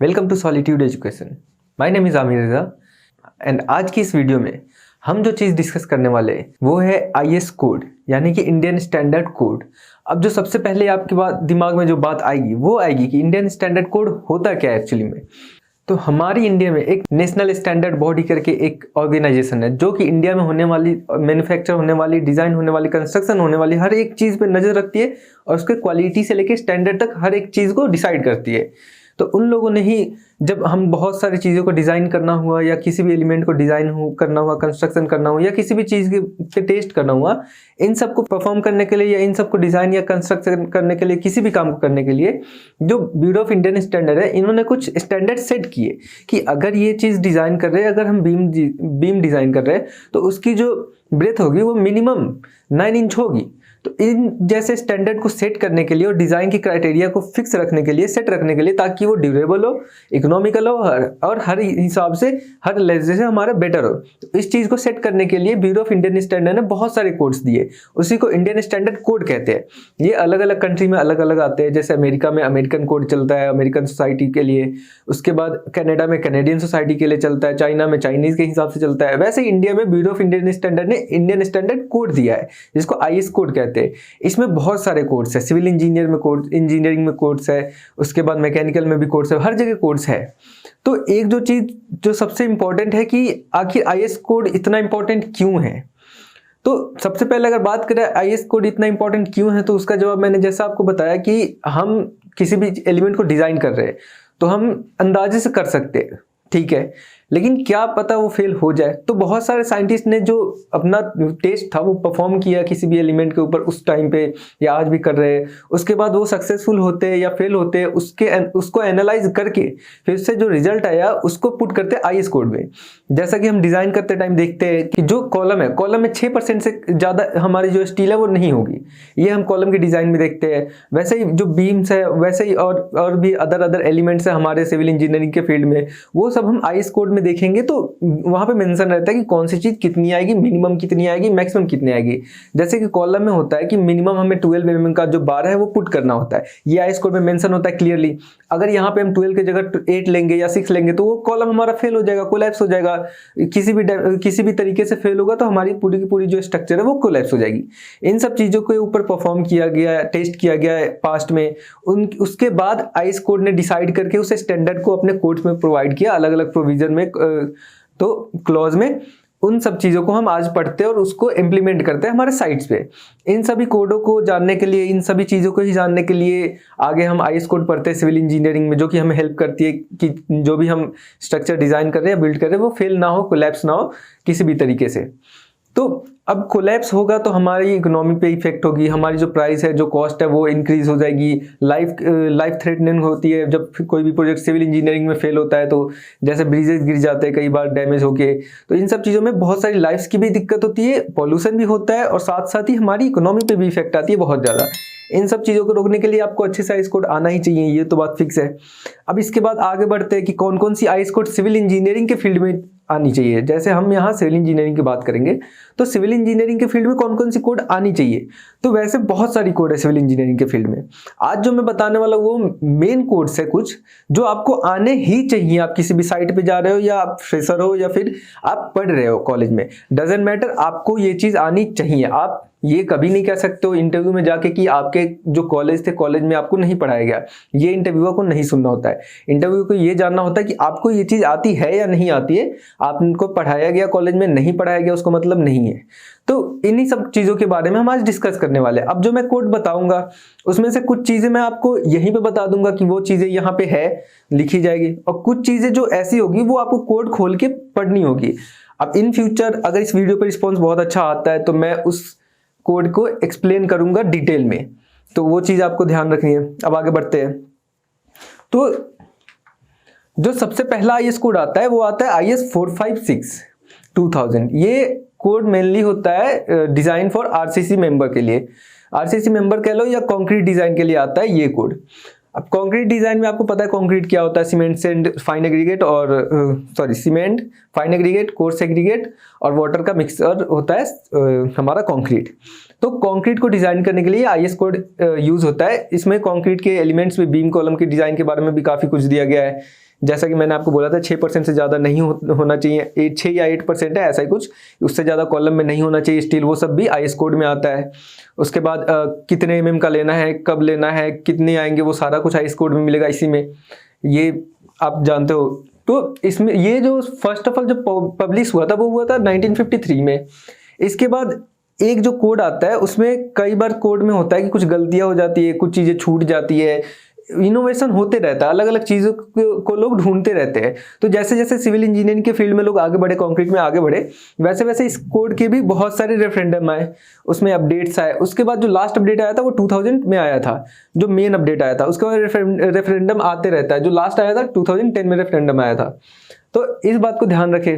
Welcome to solitude education. My name is Aamir Raza and आज की इस वीडियो में हम जो चीज़ डिस्कस करने वाले हैं वो है आईएस कोड, यानी कि इंडियन स्टैंडर्ड कोड। अब जो सबसे पहले आपके दिमाग में जो बात आएगी वो आएगी कि इंडियन स्टैंडर्ड कोड होता क्या है एक्चुअली में। तो हमारी इंडिया में एक नेशनल स्टैंडर्ड बॉडी करके एक ऑर्गेनाइजेशन है जो कि इंडिया में होने वाली मैन्युफैक्चर होने वाली, डिज़ाइन होने वाली, कंस्ट्रक्शन होने वाली हर एक चीज़ पे नज़र रखती है और उसके क्वालिटी से लेकर स्टैंडर्ड तक हर एक चीज़ को डिसाइड करती है। तो उन लोगों ने ही जब हम बहुत सारी चीज़ों को डिज़ाइन करना हुआ या किसी भी एलिमेंट को डिज़ाइन करना हुआ, कंस्ट्रक्शन करना हुआ या किसी भी चीज़ के टेस्ट करना हुआ, इन सब को परफॉर्म करने के लिए या इन सब को डिज़ाइन या कंस्ट्रक्शन करने के लिए, किसी भी काम को करने के लिए जो ब्यूरो ऑफ इंडियन स्टैंडर्ड है, इन्होंने कुछ स्टैंडर्ड सेट किए कि अगर ये चीज़ डिज़ाइन कर रहे हैं, अगर हम बीम डिज़ाइन कर रहे हैं तो उसकी जो ब्रेथ होगी वो मिनिमम 9 इंच होगी। तो इन जैसे स्टैंडर्ड को सेट करने के लिए और डिज़ाइन की क्राइटेरिया को फिक्स रखने के लिए, सेट रखने के लिए, ताकि वो ड्यूरेबल हो, इकोनॉमिकल हो और हर हिसाब से, हर लहजे से हमारा बेटर हो। तो इस चीज़ को सेट करने के लिए ब्यूरो ऑफ इंडियन स्टैंडर्ड ने बहुत सारे कोड्स दिए, उसी को इंडियन स्टैंडर्ड कोड कहते हैं। ये अलग अलग कंट्री में अलग अलग आते हैं। जैसे अमेरिका में अमेरिकन कोड चलता है अमेरिकन सोसाइटी के लिए, उसके बाद कनाडा में कैनेडियन सोसाइटी के लिए चलता है, चाइना में चाइनीज़ के हिसाब से चलता है। वैसे इंडिया में ब्यूरो ऑफ इंडियन स्टैंडर्ड ने इंडियन स्टैंडर्ड कोड दिया है जिसको आईएस कोड कहते हैं। इसमें बहुत सारे कोड्स है, सिविल इंजीनियर में कोड, इंजीनियरिंग में कोड्स है, उसके बाद मैकेनिकल में भी कोड्स है, हर जगह कोड्स है। तो एक जो चीज़ जो सबसे इंपॉर्टेंट है कि आखिर आईएस कोड इतना इंपॉर्टेंट क्यों है। तो सबसे पहले अगर बात करें आईएस कोड इतना इंपॉर्टेंट क्यों है, तो उसका जवाब मैंने जैसा आपको बताया कि हम किसी भी एलिमेंट को डिज़ाइन कर रहे हैं तो हम अंदाजे से कर सकते हैं, ठीक है, लेकिन क्या पता वो फेल हो जाए। तो बहुत सारे साइंटिस्ट ने जो अपना टेस्ट था वो परफॉर्म किया किसी भी एलिमेंट के ऊपर उस टाइम पे, या आज भी कर रहे हैं। उसके बाद वो सक्सेसफुल होते हैं या फेल होते हैं, उसको एनालाइज करके फिर से जो रिजल्ट आया उसको पुट करते हैं आईएस कोड में। जैसा कि हम डिज़ाइन करते टाइम देखते हैं कि जो कॉलम है, कॉलम में 6% से ज़्यादा हमारी जो स्टील है वो नहीं होगी, ये हम कॉलम के डिज़ाइन में देखते हैं। वैसे ही जो बीम्स है, वैसे ही और भी अदर एलिमेंट्स है हमारे सिविल इंजीनियरिंग के फील्ड में, वो सब हम आईएस कोड में देखेंगे तो वहां पे मेंशन रहता है कि कौन सी चीज कितनी आएगी, मिनिमम कितनी आएगी, मैक्सिमम कितनी आएगी। जैसे कि कॉलम में होता है कि मिनिमम हमें 12 mm का जो बार है वो पुट करना होता है, ये आईएस कोड में मेंशन होता है क्लियरली। अगर यहाँ पे हम 12 की जगह 8 लेंगे या 6 लेंगे तो वो कॉलम हमारा फेल हो जाएगा, कोलैप्स हो जाएगा, किसी भी तरीके से फेल होगा तो हमारी पूरी की पूरी जो स्ट्रक्चर है वो कोलैप्स हो जाएगी। इन सब चीजों के ऊपर परफॉर्म किया गया, टेस्ट किया गया है पास्ट में। उसके बाद आईएस कोड ने डिसाइड करके उस स्टैंडर्ड को अपने कोड्स में प्रोवाइड किया, अलग अलग प्रोविजन में, तो क्लॉज में। उन सब चीज़ों को हम आज पढ़ते हैं और उसको इम्प्लीमेंट करते हैं हमारे साइट्स पे। इन सभी कोडों को जानने के लिए, इन सभी चीज़ों को ही जानने के लिए आगे हम आईएस कोड पढ़ते हैं सिविल इंजीनियरिंग में, जो कि हमें हेल्प करती है कि जो भी हम स्ट्रक्चर डिज़ाइन कर रहे हैं, बिल्ड कर रहे हैं, वो फेल ना हो, कोलैप्स ना हो किसी भी तरीके से। तो अब कोलैप्स होगा तो हमारी इकोनॉमी पे इफेक्ट होगी, हमारी जो प्राइस है, जो कॉस्ट है वो इंक्रीज हो जाएगी, लाइफ थ्रेटनिंग होती है जब कोई भी प्रोजेक्ट सिविल इंजीनियरिंग में फेल होता है। तो जैसे ब्रिजेस गिर जाते हैं कई बार डैमेज होके, तो इन सब चीज़ों में बहुत सारी लाइफ्स की भी दिक्कत होती है, पॉल्यूशन भी होता है और साथ साथ ही हमारी इकोनॉमी पे भी इफेक्ट आती है बहुत ज़्यादा। इन सब चीज़ों को रोकने के लिए आपको अच्छे से आईएस कोड आना ही चाहिए, ये तो बात फिक्स है। अब इसके बाद आगे बढ़ते हैं कि कौन कौन सी आईएस कोड सिविल इंजीनियरिंग के फील्ड में आनी चाहिए। जैसे हम यहाँ सिविल इंजीनियरिंग की बात करेंगे तो सिविल इंजीनियरिंग के फील्ड में कौन कौन सी कोड आनी चाहिए, तो वैसे बहुत सारी कोड है सिविल इंजीनियरिंग के फील्ड में। आज जो मैं बताने वाला वो मेन कोड्स है कुछ जो आपको आने ही चाहिए। आप किसी भी साइट पे जा रहे हो या आप फ्रेशर हो या फिर आप पढ़ रहे हो कॉलेज में, डजेंट मैटर, आपको ये चीज़ आनी चाहिए। आप ये कभी नहीं कह सकते हो इंटरव्यू में जाके कि आपके जो कॉलेज थे, कॉलेज में आपको नहीं पढ़ाया गया। ये इंटरव्यूअर को नहीं सुनना होता है, इंटरव्यू को ये जानना होता है कि आपको ये चीज़ आती है या नहीं आती है। आपको पढ़ाया गया कॉलेज में, नहीं पढ़ाया गया उसको मतलब नहीं है। तो इन्हीं सब चीज़ों के बारे में हम आज डिस्कस करने वाले हैं। अब जो मैं कोड बताऊंगा उसमें से कुछ चीज़ें मैं आपको यहीं पे बता दूंगा कि वो चीज़ें यहाँ पे है, लिखी जाएगी, और कुछ चीज़ें जो ऐसी होगी वो आपको कोड खोल के पढ़नी होगी। अब इन फ्यूचर अगर इस वीडियो पर रिस्पॉन्स बहुत अच्छा आता है तो मैं उस कोड को एक्सप्लेन करूंगा डिटेल में, तो वो चीज़ आपको ध्यान रखनी है। अब आगे बढ़ते हैं। तो जो सबसे पहला आईएस कोड आता है वो आता है आईएस 456/2000। ये कोड मेनली होता है डिज़ाइन फॉर आरसीसी मेंबर के लिए, आरसीसी मेंबर कह लो या कंक्रीट डिज़ाइन के लिए आता है ये कोड। अब कंक्रीट डिज़ाइन में आपको पता है कंक्रीट क्या होता है, सीमेंट सैंड फाइन एग्रीगेट और cement fine aggregate, coarse aggregate और वाटर का मिक्सर होता है हमारा कंक्रीट। तो कंक्रीट को डिज़ाइन करने के लिए आईएस कोड यूज़ होता है। इसमें कंक्रीट के एलिमेंट्स में बीम कॉलम के डिज़ाइन के बारे में भी काफ़ी कुछ दिया गया है। जैसा कि मैंने आपको बोला था 6% से ज़्यादा नहीं होना चाहिए, 6 या 8% है ऐसा ही कुछ, उससे ज़्यादा कॉलम में नहीं होना चाहिए स्टील, वो सब भी IS कोड में आता है। उसके बाद कितने mm का लेना है, कब लेना है, कितने आएंगे, वो सारा कुछ IS कोड में मिलेगा इसी में, ये आप जानते हो। तो इसमें ये जो फर्स्ट ऑफ ऑल जो पब्लिश हुआ था वो हुआ था 1953 में। इसके बाद एक जो कोड आता है उसमें कई बार कोड में होता है कि कुछ गलतियां हो जाती है, कुछ चीज़ें छूट जाती है, इनोवेशन होते रहता है, अलग अलग चीज़ों को लोग ढूंढते रहते हैं। तो जैसे जैसे सिविल इंजीनियरिंग के फील्ड में लोग आगे बढ़े, कंक्रीट में आगे बढ़े, वैसे वैसे इस कोड के भी बहुत सारे रेफरेंडम आए, उसमें अपडेट्स आए। उसके बाद जो लास्ट अपडेट आया था वो 2000 में आया था, जो मेन अपडेट आया था। उसके बाद रेफरेंडम आते रहता है, जो लास्ट आया था 2010 में रेफरेंडम आया था। तो इस बात को ध्यान रखें।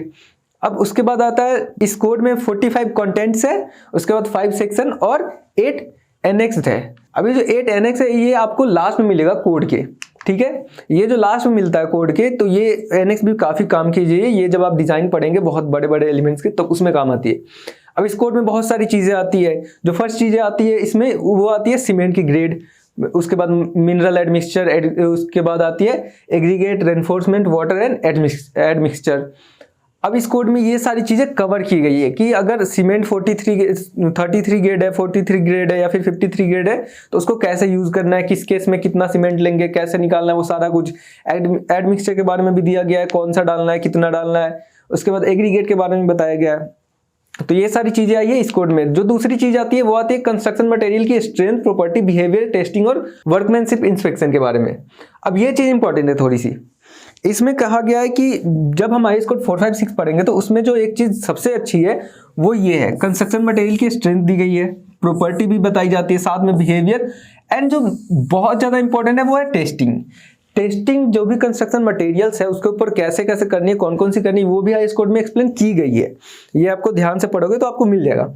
अब उसके बाद आता है इस कोड में 45 कंटेंट्स है, उसके बाद 5 सेक्शन और 8 एनेक्स है। अभी जो 8 एनेक्स है ये आपको लास्ट में मिलेगा कोड के, ठीक है, ये जो लास्ट में मिलता है कोड के, तो ये एनेक्स भी काफी काम कीजिए, ये जब आप डिजाइन पढ़ेंगे बहुत बड़े बड़े एलिमेंट्स के, तो उसमें काम आती है। अब इस कोड में बहुत सारी चीजें आती है। जो फर्स्ट चीजें आती है इसमें वो आती है सीमेंट की ग्रेड, उसके बाद मिनरल एडमिक्सचर, उसके बाद आती है aggregate, reinforcement, water and admixture. अब इस कोड में ये सारी चीजें कवर की गई है कि अगर सीमेंट 33 ग्रेड है, 43 ग्रेड है या फिर 53 ग्रेड है, तो उसको कैसे यूज करना है, किस केस में कितना सीमेंट लेंगे, कैसे निकालना है, वो सारा कुछ। एडमिक्सचर के बारे में भी दिया गया है, कौन सा डालना है, कितना डालना है। उसके बाद एग्रीगेट के बारे में बताया गया है। तो ये सारी चीजें आई है इस कोड में। जो दूसरी चीज आती है वो आती है कंस्ट्रक्शन मटेरियल की स्ट्रेंथ, प्रॉपर्टी, बिहेवियर, टेस्टिंग और वर्कमैनशिप इंस्पेक्शन के बारे में। अब ये चीज इंपॉर्टेंट है थोड़ी सी। इसमें कहा गया है कि जब हम IS कोड 456 पढ़ेंगे तो उसमें जो एक चीज सबसे अच्छी है वो ये है, कंस्ट्रक्शन मटेरियल की स्ट्रेंथ दी गई है, प्रॉपर्टी भी बताई जाती है, साथ में बिहेवियर, एंड जो बहुत ज्यादा इंपॉर्टेंट है वो है टेस्टिंग। टेस्टिंग जो भी कंस्ट्रक्शन मटेरियल्स है उसके ऊपर कैसे कैसे करनी है, कौन कौन सी करनी है, वो भी IS कोड में एक्सप्लेन की गई है। ये आपको ध्यान से पढ़ोगे तो आपको मिल जाएगा।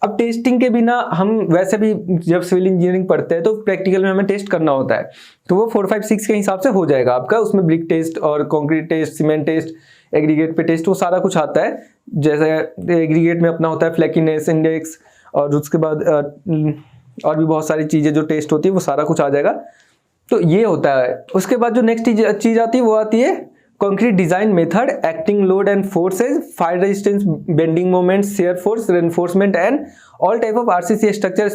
अब टेस्टिंग के बिना हम वैसे भी जब सिविल इंजीनियरिंग पढ़ते हैं तो प्रैक्टिकल में हमें टेस्ट करना होता है, तो वो 456 के हिसाब से हो जाएगा आपका। उसमें ब्रिक टेस्ट और concrete test, cement test, aggregate पे टेस्ट, वो सारा कुछ आता है। जैसे एग्रीगेट में अपना होता है फ्लैकीनेस इंडेक्स, और उसके बाद और भी बहुत सारी चीज़ें जो टेस्ट होती है वो सारा कुछ आ जाएगा। तो ये होता है। उसके बाद जो नेक्स्ट चीज़ आती है वो आती है concrete design method, acting load and forces, fire resistance, bending moments, shear force, reinforcement and all type of RCC structure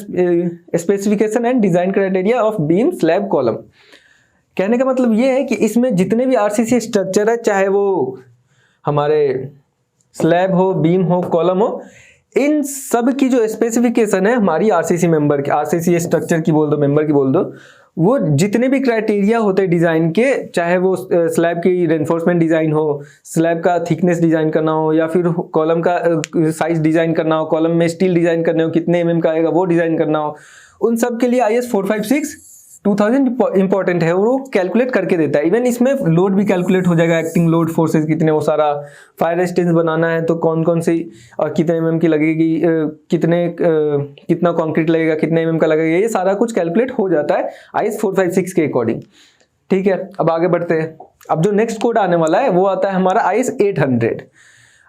specification and design criteria of beam, slab, column. कहने का मतलब ये है कि इसमें जितने भी RCC स्ट्रक्चर है, चाहे वो हमारे स्लैब हो, बीम हो, कॉलम हो, इन सब की जो स्पेसिफिकेशन है हमारी RCC मेंबर की, RCC स्ट्रक्चर की बोल दो, मेंबर की बोल दो, वो जितने भी क्राइटेरिया होते हैं डिज़ाइन के, चाहे वो स्लैब की रेनफोर्समेंट डिज़ाइन हो, स्लैब का थिकनेस डिज़ाइन करना हो, या फिर कॉलम का साइज डिज़ाइन करना हो, कॉलम में स्टील डिज़ाइन करने हो, कितने mm का आएगा वो डिज़ाइन करना हो, उन सब के लिए IS 456 2000 इंपॉर्टेंट है, वो कैलकुलेट करके देता है। इवन इसमें लोड भी कैलकुलेट हो जाएगा, एक्टिंग लोड, फोर्सेज कितने, वो सारा। फायर रेजिस्टेंस बनाना है तो कौन कौन सी और कितने mm की लगेगी, कितना कंक्रीट लगेगा, कितने mm का लगेगा, ये सारा कुछ कैलकुलेट हो जाता है IS 456 के अकॉर्डिंग। ठीक है, अब आगे बढ़ते हैं। अब जो नेक्स्ट कोड आने वाला है वो आता है हमारा IS 800।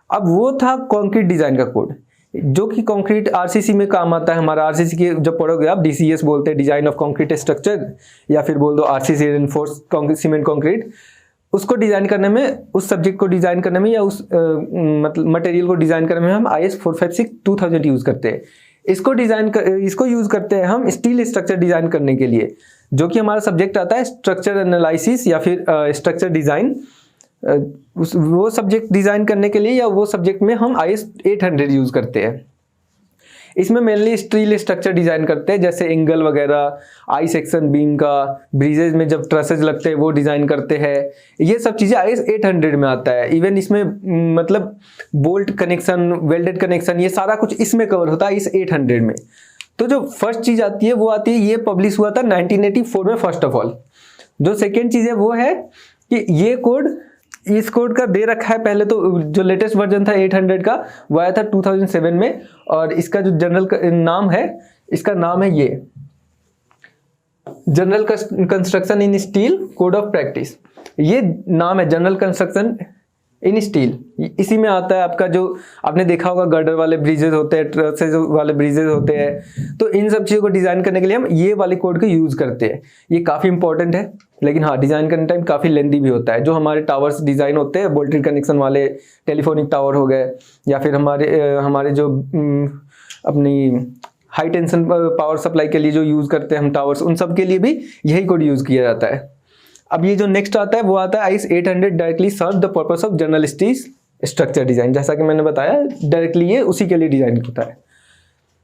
अब वो था कंक्रीट डिजाइन का कोड, जो कि कंक्रीट RCC में काम आता है हमारा। RCC के जब पढ़ोगे आप, DCS बोलते हैं, डिजाइन ऑफ कंक्रीट स्ट्रक्चर, या फिर बोल दो RCC रेनफोर्स सीमेंट कंक्रीट। उसको डिजाइन करने में, उस सब्जेक्ट को डिजाइन करने में, या उस मतलब मटेरियल को डिजाइन करने में हम IS 456 2000 यूज करते हैं। इसको यूज करते हैं हम स्टील स्ट्रक्चर डिजाइन करने के लिए, जो कि हमारा सब्जेक्ट आता है स्ट्रक्चर एनालिसिस या फिर स्ट्रक्चर डिजाइन। वो सब्जेक्ट डिजाइन करने के लिए, या वो सब्जेक्ट में हम IS 800 यूज करते हैं। इसमें मेनली स्टील स्ट्रक्चर डिजाइन करते हैं, जैसे एंगल वगैरह, आई सेक्शन बीम का, ब्रिजेज में जब ट्रसेज लगते हैं वो डिजाइन करते हैं। ये सब चीजें IS 800 में आता है। इवन इसमें मतलब बोल्ट कनेक्शन, वेल्डेड कनेक्शन, ये सारा कुछ इसमें कवर होता है IS 800 में। तो जो फर्स्ट चीज आती है वो आती है, ये पब्लिश हुआ था 1984 में फर्स्ट ऑफ ऑल। जो सेकेंड चीज है वो है कि ये कोड, इस कोड का दे रखा है पहले तो, जो लेटेस्ट वर्जन था 800 का वो आया था 2007 में, और इसका जो जनरल नाम है, इसका नाम है ये general construction in steel cored of practice. ये नाम है जनरल कंस्ट्रक्शन इन स्टील। इसी में आता है आपका, जो आपने देखा होगा गर्डर वाले ब्रिजेस होते हैं, ट्रसेस वाले ब्रिजेस होते हैं, तो इन सब चीज़ों को डिज़ाइन करने के लिए हम ये वाले कोड को यूज़ करते हैं। ये काफ़ी इंपॉर्टेंट है, लेकिन हाँ डिज़ाइन करने टाइम काफ़ी लेंदी भी होता है। जो हमारे टावर्स डिज़ाइन होते हैं, वोल्टेज कनेक्शन वाले टेलीफोनिक टावर हो गए, या फिर हमारे जो अपनी हाई टेंशन पावर सप्लाई के लिए जो यूज़ करते हैं हम टावर्स, उन सब के लिए भी यही कोड यूज़ किया जाता है। अब ये जो नेक्स्ट आता है वो आता है IS 800 directly serve the purpose of journalistic structure design. जैसा कि मैंने बताया, डायरेक्टली ये उसी के लिए डिज़ाइन होता है।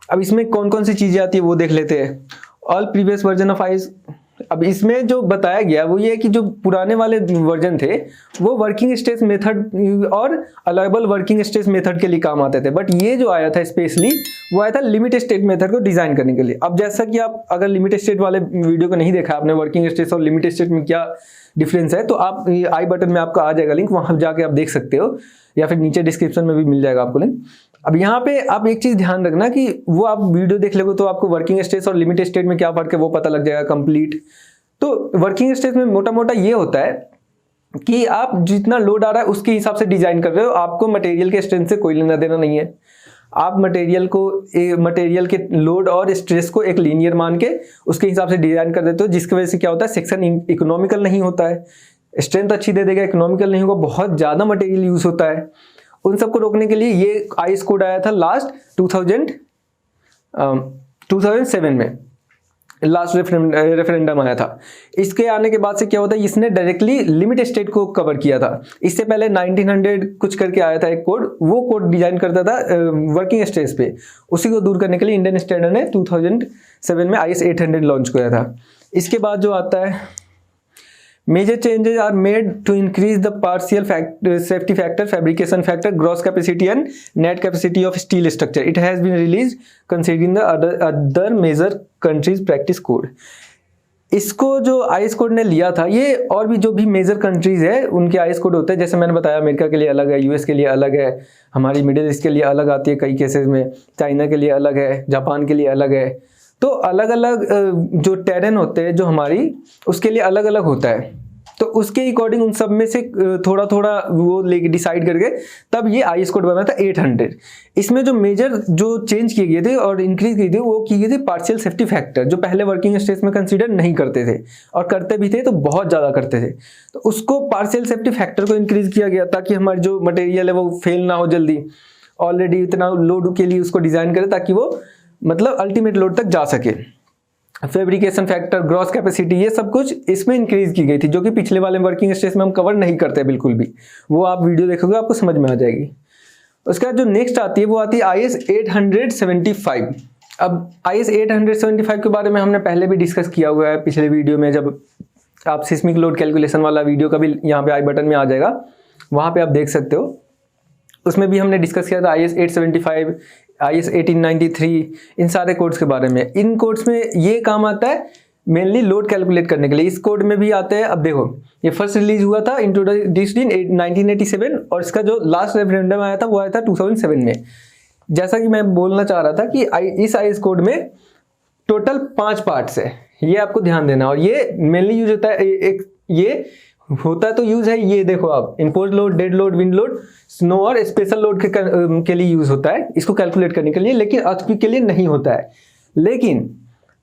अब इसमें कौन कौन सी चीज़ें आती है वो देख लेते हैं। All previous version of IS, अब इसमें जो बताया गया वो ये है कि जो पुराने वाले वर्जन थे वो वर्किंग स्ट्रेस मेथड और अलाइबल वर्किंग स्ट्रेस मेथड के लिए काम आते थे, बट ये जो आया था स्पेशली वो आया था लिमिट स्टेट मेथड को डिज़ाइन करने के लिए। अब जैसा कि आप अगर लिमिट स्टेट वाले वीडियो को नहीं देखा आपने, वर्किंग स्ट्रेस और लिमिट स्टेट में क्या डिफरेंस है, तो आप आई बटन में आपका आ जाएगा लिंक, वहाँ जाके आप देख सकते हो, या फिर नीचे डिस्क्रिप्शन में भी मिल जाएगा आपको लिंक। अब यहाँ पे आप एक चीज़ ध्यान रखना कि वो आप वीडियो देख लोगे तो आपको वर्किंग स्ट्रेस और लिमिट स्टेट में क्या फर्क है वो पता लग जाएगा कंप्लीट। तो वर्किंग स्ट्रेस में मोटा मोटा ये होता है कि आप जितना लोड आ रहा है उसके हिसाब से डिजाइन कर रहे हो, आपको मटेरियल के स्ट्रेंथ से कोई लेना देना नहीं है। आप मटेरियल के लोड और स्ट्रेस को एक लीनियर मान के उसके हिसाब से डिजाइन कर देते हो, जिसकी वजह से क्या होता है, सेक्शन इकोनॉमिकल नहीं होता है, स्ट्रेंथ अच्छी दे देगा, इकोनॉमिकल नहीं होगा, बहुत ज़्यादा मटेरियल यूज होता है। उन सबको रोकने के लिए ये IS कोड आया था लास्ट 2007 में, लास्ट रेफरेंडम आया था। इसके आने के बाद से क्या होता है, इसने डायरेक्टली लिमिट स्टेट को कवर किया था। इससे पहले 1900 कुछ करके आया था एक कोड, वो कोड डिजाइन करता था वर्किंग स्ट्रेस पे। उसी को दूर करने के लिए इंडियन स्टैंडर्ड ने 2007 में IS 800 लॉन्च किया था। इसके बाद जो आता है, major changes are made to increase the partial safety factor, fabrication factor, gross capacity and net capacity of steel structure. It has been release considering the other major countries practice code. इसको जो IS code ने लिया था, ये और भी जो भी मेजर कंट्रीज है उनके IS कोड होते हैं। जैसे मैंने बताया अमेरिका के लिए अलग है, US के लिए अलग है, हमारी मिडिल ईस्ट के लिए अलग आती है कई केसेस में, चाइना के लिए अलग है, जापान के लिए अलग है। तो अलग अलग जो टेरेन होते हैं जो हमारी, उसके लिए अलग अलग होता है। तो उसके अकॉर्डिंग उन सब में से थोड़ा थोड़ा वो लेके डिसाइड करके तब ये IS कोड बना था 800। इसमें जो मेजर जो चेंज किए गए थे और इंक्रीज किए थे वो किए गए थे पार्शियल सेफ्टी फैक्टर, जो पहले वर्किंग स्ट्रेस में कंसीडर नहीं करते थे, और करते भी थे तो बहुत ज़्यादा करते थे। तो उसको पार्शियल सेफ्टी फैक्टर को इंक्रीज किया गया ताकि हमारी जो मटेरियल है वो फेल ना हो जल्दी, ऑलरेडी इतना लोड के लिए उसको डिज़ाइन करे ताकि वो मतलब अल्टीमेट लोड तक जा सके। फैब्रिकेशन फैक्टर, ग्रॉस कैपेसिटी, ये सब कुछ इसमें इंक्रीज की गई थी, जो कि पिछले वाले वर्किंग स्ट्रेस में हम कवर नहीं करते बिल्कुल भी। वो आप वीडियो देखोगे आपको समझ में आ जाएगी। उसके बाद जो नेक्स्ट आती है वो आती है IS 875। अब IS 875 के बारे में हमने पहले भी डिस्कस किया हुआ है पिछले वीडियो में, जब आप सिस्मिक लोड कैलकुलेशन वाला वीडियो का भी यहाँ पे आई बटन में आ जाएगा, वहाँ पे आप देख सकते हो। उसमें भी हमने डिस्कस किया था IS 875, IS 1893, इन सारे कोड्स के बारे में। इन कोड्स में ये काम आता है मेनली लोड कैलकुलेट करने के लिए। इस कोड में भी आते हैं। अब देखो, ये फर्स्ट रिलीज हुआ था इंट्रोड्यूस्ड इन 1987 और इसका जो लास्ट रेफरेंडम आया था वो आया था 2007 में। जैसा कि मैं बोलना चाह रहा था कि इस IS कोड में टोटल 5 पार्ट्स है, ये आपको ध्यान देना। और ये मेनली यूज होता है, एक ये होता तो यूज है, ये देखो आप, impose load, dead load, wind load, snow और स्पेशल लोड के लिए यूज होता है इसको कैलकुलेट करने के लिए, लेकिन अर्थक्वेक के लिए नहीं होता है। लेकिन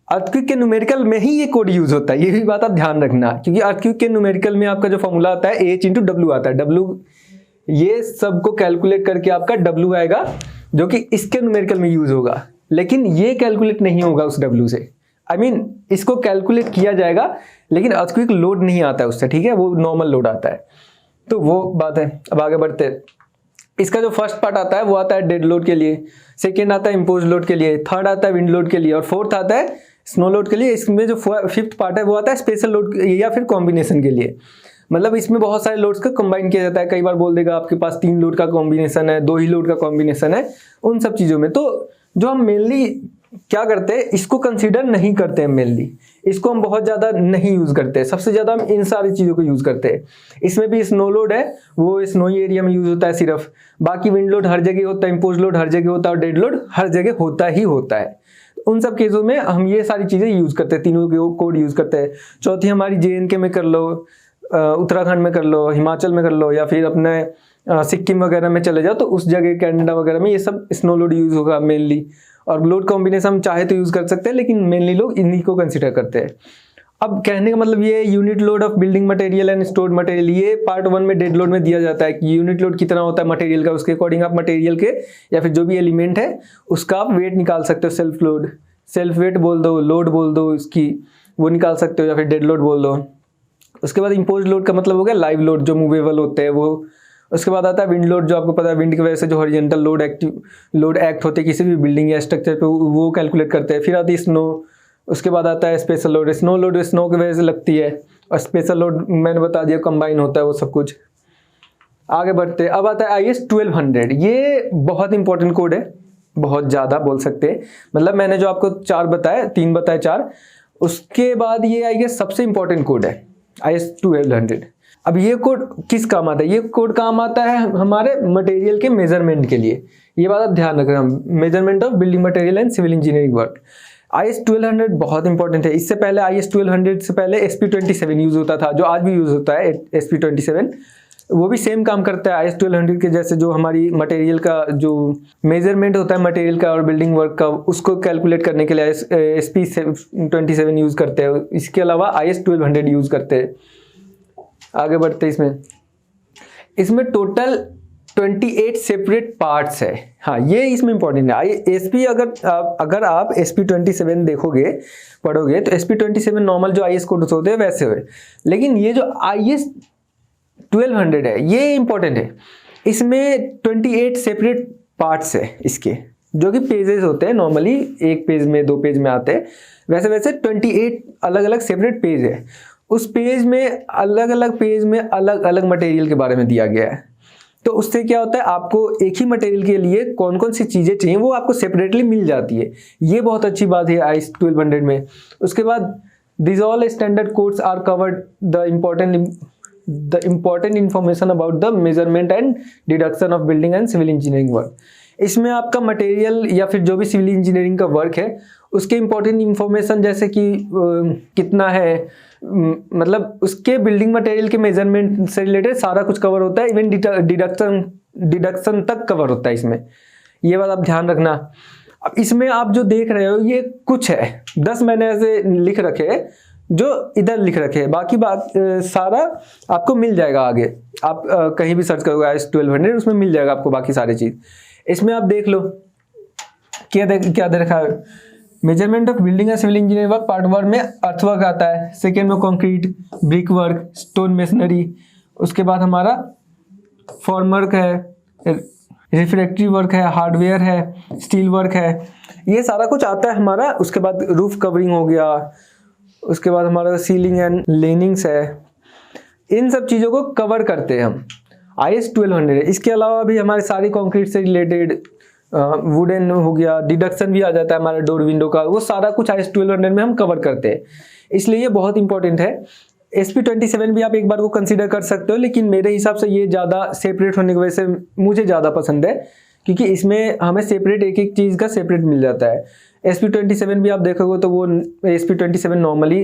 अर्थक्वेक के न्यूमेरिकल में ही ये कोड यूज होता है, ये भी बात आप ध्यान रखना, क्योंकि अर्थक्वेक के न्यूमेरिकल में आपका जो फॉर्मूला आता है H × W आता है। W ये सब को कैलकुलेट करके आपका W आएगा, जो कि इसके न्यूमेरिकल में यूज होगा, लेकिन ये कैलकुलेट नहीं होगा उस W से। इसको कैलकुलेट किया जाएगा लेकिन अर्थक्वेक लोड नहीं आता है उससे, ठीक है, वो नॉर्मल लोड आता है। तो वो बात है। अब आगे बढ़ते हैं। इसका जो फर्स्ट पार्ट आता है वो आता है डेड लोड के लिए, सेकेंड आता है इम्पोज लोड के लिए, थर्ड आता है विंड लोड के लिए, और फोर्थ आता है स्नो लोड के लिए। इसमें जो फिफ्थ पार्ट है वो आता है स्पेशल लोड या फिर कॉम्बिनेशन के लिए। मतलब इसमें बहुत सारे लोड्स का कंबाइन किया जाता है। कई बार बोल देगा आपके पास 3 लोड का कॉम्बिनेशन है, 2 ही लोड का कॉम्बिनेशन है, उन सब चीज़ों में। तो जो हम मेनली क्या करते हैं, इसको कंसीडर नहीं करते हैं, मेनली इसको हम बहुत ज़्यादा नहीं यूज़ करते हैं। सबसे ज़्यादा हम इन सारी चीज़ों को यूज़ करते हैं। इसमें भी स्नो लोड है, वो स्नोई एरिया में यूज़ होता है सिर्फ, बाकी विंड लोड हर जगह होता है, इम्पोज लोड हर जगह होता है, और डेड लोड हर जगह होता ही होता है। उन सब केसों में हम ये सारी चीज़ें यूज़ करते हैं, तीनों के कोड यूज़ करते हैं। चौथी हमारी JNK में कर लो, उत्तराखंड में कर लो, हिमाचल में कर लो, या फिर अपने सिक्किम वगैरह में चले जाओ तो उस जगह कनाडा वगैरह में ये सब स्नो लोड यूज़ होगा मेनली। और लोड कॉम्बिनेशन हम चाहे तो यूज़ कर सकते हैं, लेकिन मेनली लोग इन्हीं को कंसिडर करते हैं। अब कहने का मतलब ये unit load of building material and stored material, ये पार्ट 1 में डेड लोड में दिया जाता है कि यूनिट लोड कितना होता है मटेरियल का, उसके अकॉर्डिंग आप मटेरियल के या फिर जो भी एलिमेंट है उसका आप वेट निकाल सकते हो। सेल्फ लोड, सेल्फ वेट बोल दो, लोड बोल दो इसकी, वो निकाल सकते हो, या फिर डेड लोड बोल दो। उसके बाद इम्पोज लोड का मतलब हो गया लाइव लोड जो मूवेबल होते हैं वो। उसके बाद आता है विंड लोड, जो आपको पता है विंड की वजह से जो हॉरिजॉन्टल लोड एक्ट होते हैं किसी भी बिल्डिंग या स्ट्रक्चर पे, वो कैलकुलेट करते हैं। फिर आती है स्नो। उसके बाद आता है special load. Snow load snow की वजह से लगती है, और स्पेशल लोड मैंने बता दिया कंबाइन होता है वो सब कुछ। आगे बढ़ते, अब आता है IS 1200। ये बहुत इंपॉर्टेंट कोड है, बहुत ज़्यादा बोल सकते हैं। मतलब मैंने जो आपको 4 बताए, 3 बताए 4, उसके बाद ये आई गेस सबसे इंपॉर्टेंट कोड है IS 1200। अब ये कोड किस काम आता है? ये कोड काम आता है हमारे मटेरियल के मेजरमेंट के लिए। ये बात आप ध्यान रखना, measurement of building material and civil engineering work. IS 1200 बहुत इंपॉर्टेंट है। इससे पहले IS 1200 से पहले SP27 यूज होता था, जो आज भी यूज होता है SP27। वो भी सेम काम करता है IS 1200 के जैसे। जो हमारी मटेरियल का जो मेजरमेंट होता है मटेरियल का और बिल्डिंग वर्क का, उसको कैलकुलेट करने के लिए SP27 यूज करते हैं। इसके अलावा IS 1200 यूज करते हैं। आगे बढ़ते इसमें टोटल 28 सेपरेट पार्ट्स है। हाँ, ये इसमें इंपॉर्टेंट है। SP अगर आप SP27 देखोगे, पढ़ोगे, तो SP27 नॉर्मल जो IS कोड होते हैं वैसे हुए, लेकिन ये जो IS 1200 है ये इंपॉर्टेंट है। इसमें 28 सेपरेट पार्ट्स है इसके, जो कि पेजेस होते हैं। नॉर्मली एक पेज में 2 पेज में आते हैं, वैसे 28 अलग अलग सेपरेट पेज है। उस पेज में अलग अलग पेज में अलग अलग मटेरियल के बारे में दिया गया है। तो उससे क्या होता है, आपको एक ही मटेरियल के लिए कौन कौन सी चीज़ें चाहिए वो आपको सेपरेटली मिल जाती है। ये बहुत अच्छी बात है IS 1200 में। उसके बाद this all standard codes are covered the important information about the measurement and deduction of building and civil engineering work. इसमें आपका मटेरियल या फिर जो भी सिविल इंजीनियरिंग का वर्क है उसके इंपॉर्टेंट इंफॉर्मेशन, जैसे कि कितना है, मतलब उसके बिल्डिंग मटेरियल के मेजरमेंट से रिलेटेड सारा कुछ कवर होता है। इवन डिडक्शन तक कवर होता है इसमें। ये बात आप ध्यान रखना। अब इसमें आप जो देख रहे हो ये कुछ है, 10 मैंने ऐसे लिख रखे हैं जो इधर लिख रखे हैं। बाकी बात सारा आपको मिल जाएगा आगे। आप कहीं भी सर्च करोगे IS 1200, उसमें मिल जाएगा आपको बाकी सारी चीज़। इसमें आप देख लो क्या दे रखा है। Measurement of building and civil engineering work part 1 में अर्थवर्क आता है। सेकेंड में concrete, brick work, stone masonry. उसके बाद हमारा फॉर्मवर्क है, रिफ्रैक्टरी वर्क है, हार्डवेयर है, स्टील वर्क है। ये सारा कुछ आता है हमारा। उसके बाद रूफ कवरिंग हो गया। उसके बाद हमारा सीलिंग एंड लेनिंग्स है। इन सब चीज़ों को कवर करते हैं हम IS 1200। इसके अलावा भी हमारे सारी कंक्रीट से रिलेटेड वुडन हो गया, डिडक्शन भी आ जाता है हमारा डोर विंडो का, वो सारा कुछ IS 1200 में हम कवर करते हैं। इसलिए ये बहुत इंपॉर्टेंट है। SP27 भी आप एक बार को कंसीडर कर सकते हो, लेकिन मेरे हिसाब से ये ज़्यादा सेपरेट होने की वजह से मुझे ज़्यादा पसंद है, क्योंकि इसमें हमें सेपरेट एक एक चीज़ का सेपरेट मिल जाता है। SP27 भी आप देखोगे तो वो SP27 नॉर्मली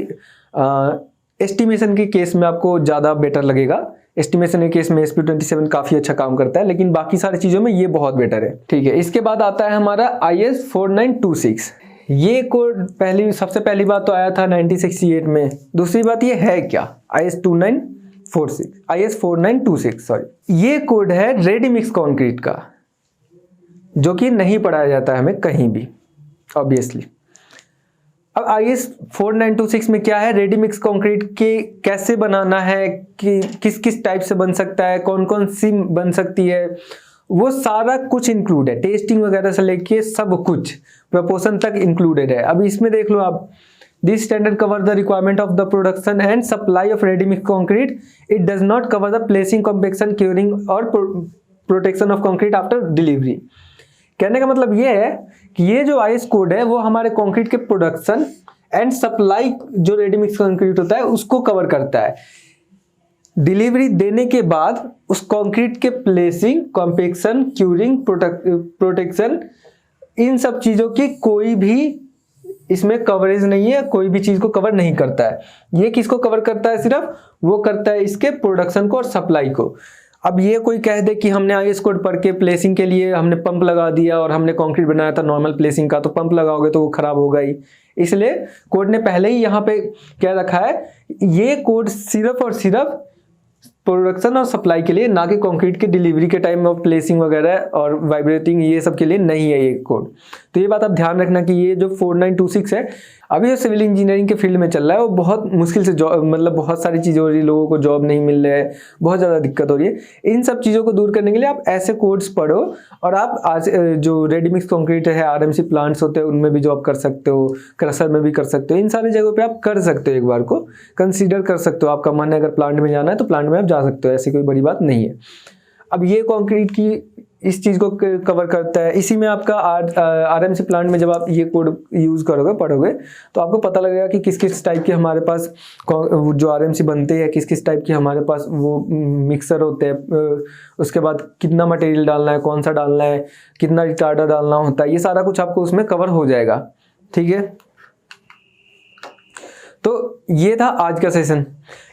एस्टिमेशन के केस में आपको ज़्यादा बेटर लगेगा। एस्टिमेशन के केस में SP27 काफ़ी अच्छा काम करता है, लेकिन बाकी सारी चीज़ों में ये बहुत बेटर है। ठीक है, इसके बाद आता है हमारा IS 4926। ये कोड सबसे पहली बात तो आया था 1968 में। दूसरी बात ये है क्या, IS 4926 सॉरी। ये कोड है रेडी मिक्स कंक्रीट का, जो कि नहीं पढ़ाया जाता है हमें कहीं भी ऑब्वियसली। अब IS 4926 में क्या है, रेडी मिक्स कंक्रीट के कैसे बनाना है, कि किस किस टाइप से बन सकता है, कौन कौन सी बन सकती है, वो सारा कुछ इंक्लूड है। टेस्टिंग वगैरह से लेके सब कुछ प्रपोर्शन तक इंक्लूडेड है। अभी इसमें देख लो आप, this standard cover the requirement of the production and supply of ready mix concrete. It does not cover the placing, compaction, curing और protection of concrete after delivery. कहने का मतलब ये है कि ये जो IS कोड है वो हमारे कंक्रीट के प्रोडक्शन एंड सप्लाई, जो रेडी मिक्स कंक्रीट होता है, उसको कवर करता है। डिलीवरी देने के बाद उस कंक्रीट के प्लेसिंग, कॉम्पेक्शन, क्यूरिंग, प्रोटेक्शन, इन सब चीज़ों की कोई भी इसमें कवरेज नहीं है, कोई भी चीज को कवर नहीं करता है। ये किसको कवर करता है? सिर्फ वो करता है इसके प्रोडक्शन को और सप्लाई को। अब ये कोई कह दे कि हमने आईएस कोड पढ़ के प्लेसिंग के लिए हमने पंप लगा दिया और हमने कंक्रीट बनाया था नॉर्मल प्लेसिंग का, तो पंप लगाओगे तो वो खराब होगा ही। इसलिए कोड ने पहले ही यहाँ पे क्या रखा है, ये कोड सिर्फ और सिर्फ प्रोडक्शन और सप्लाई के लिए, ना कि कंक्रीट के डिलीवरी के टाइम ऑफ प्लेसिंग वगैरह और वाइब्रेटिंग ये सब के लिए नहीं है ये कोड। तो ये बात आप ध्यान रखना कि ये जो 4926 है अभी जो सिविल इंजीनियरिंग के फील्ड में चल रहा है वो बहुत मुश्किल से जॉब, मतलब बहुत सारी चीज़ें हो रही है, लोगों को जॉब नहीं मिल रहा है, बहुत ज़्यादा दिक्कत हो रही है। इन सब चीज़ों को दूर करने के लिए आप ऐसे कोड्स पढ़ो और आप आज जो रेडीमिक्स कंक्रीट है, आरएमसी प्लांट्स होते हैं, उनमें भी जॉब कर सकते हो, क्रशर में भी कर सकते हो, इन सारी जगहों पे आप कर सकते हो, एक बार को कंसीडर कर सकते हो। आपका मन है अगर प्लांट में जाना है तो प्लांट में आप जा सकते हो, ऐसी कोई बड़ी बात नहीं है। अब ये कंक्रीट की इस चीज़ को कवर करता है। इसी में आपका आरएमसी प्लांट में जब आप ये कोड यूज़ करोगे, पढ़ोगे, तो आपको पता लगेगा कि किस किस टाइप के हमारे पास जो आरएमसी बनते हैं, किस किस टाइप के हमारे पास वो मिक्सर होते हैं, उसके बाद कितना मटेरियल डालना है, कौन सा डालना है, कितना रिटार्डर डालना होता है, ये सारा कुछ आपको उसमें कवर हो जाएगा। ठीक है, तो ये था आज का सेशन।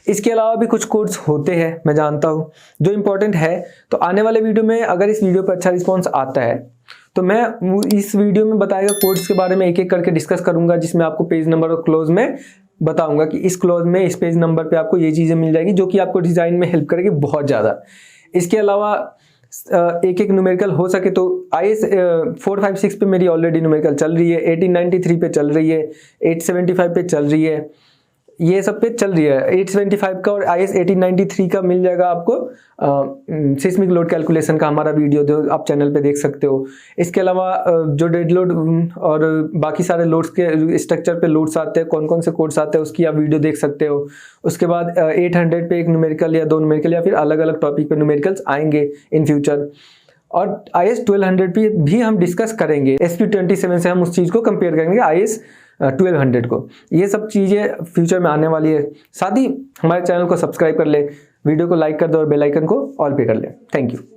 इसके अलावा भी कुछ कोड्स होते हैं, मैं जानता हूँ, जो इम्पोर्टेंट है। तो आने वाले वीडियो में अगर इस वीडियो पर अच्छा रिस्पॉन्स आता है तो मैं इस वीडियो में बताएगा कोड्स के बारे में एक एक करके डिस्कस करूंगा, जिसमें आपको पेज नंबर और क्लोज में बताऊंगा कि इस क्लोज में, इस पेज नंबर पे आपको ये चीज़ें मिल जाएगी जो कि आपको डिज़ाइन में हेल्प करेगी बहुत ज़्यादा। इसके अलावा एक एक न्यूमेरिकल हो सके तो IS 456 पे मेरी ऑलरेडी न्यूमेरिकल चल रही है, 1893 पे चल रही है, 875 पे चल रही है, ये सब पे चल रही है। 875 का और IS 1893 का मिल जाएगा आपको सिस्मिक लोड कैलकुलेशन का हमारा वीडियो, जो आप चैनल पे देख सकते हो। इसके अलावा जो डेड लोड और बाकी सारे लोड्स के स्ट्रक्चर पे लोड्स आते हैं, कौन कौन से कोड्स आते हैं, उसकी आप वीडियो देख सकते हो। उसके बाद 800 पे एक न्यूमेरिकल या 2 न्यूमेरिकल या फिर अलग अलग टॉपिक पे न्यूमेरिकल्स आएंगे इन फ्यूचर। और IS 1200 पे भी हम डिस्कस करेंगे, SP27 से हम उस चीज़ को कंपेयर करेंगे IS 1200 को। ये सब चीज़ें फ्यूचर में आने वाली है। साथ ही हमारे चैनल को सब्सक्राइब कर ले, वीडियो को लाइक कर दो और बेल आइकन को ऑल पे कर ले। Thank you.